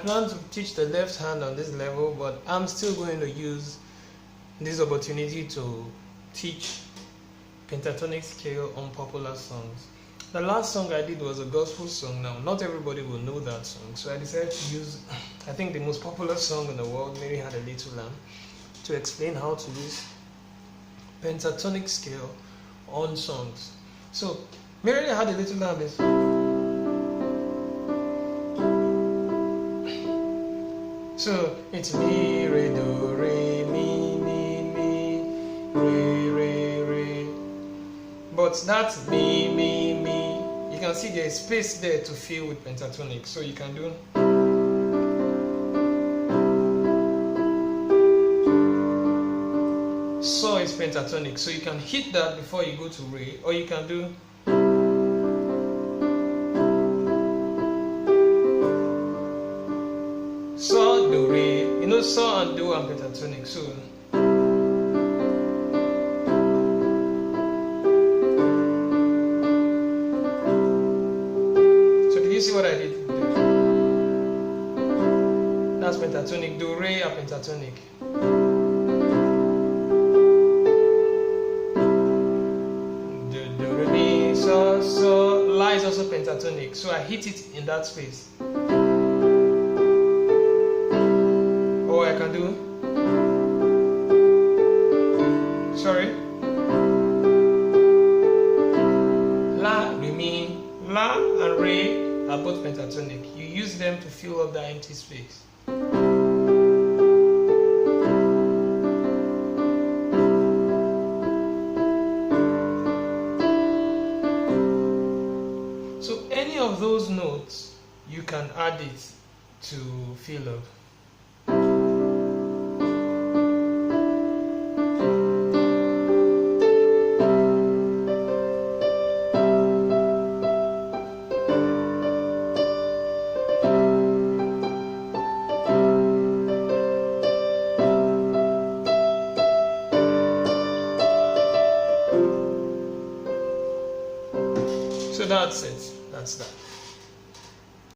plan to teach the left hand on this level, but I'm still going to use this opportunity to teach pentatonic scale on popular songs. The last song I did was a gospel song. Now, not everybody will know that song, so I decided to use, I think, the most popular song in the world, Mary Had a Little Lamb, to explain how to use pentatonic scale on songs. So, Mary Had a Little Lamb is... So, it's mi, re, do, re, mi, re, re, re. But that's mi, mi, mi. You can see there is space there to fill with pentatonic. So you can do... So is pentatonic. So you can hit that before you go to re. Or you can do... So, do, re. You know, so and do and pentatonic. So... See what I did there? That's pentatonic. Do, re, are pentatonic. Do, re, mi, so, so. La is also pentatonic. So I hit it in that space. Or I can do... Sorry. La, re, mi. La and re are both pentatonic. You use them to fill up that empty space. So any of those notes, you can add it to fill up. So that's it.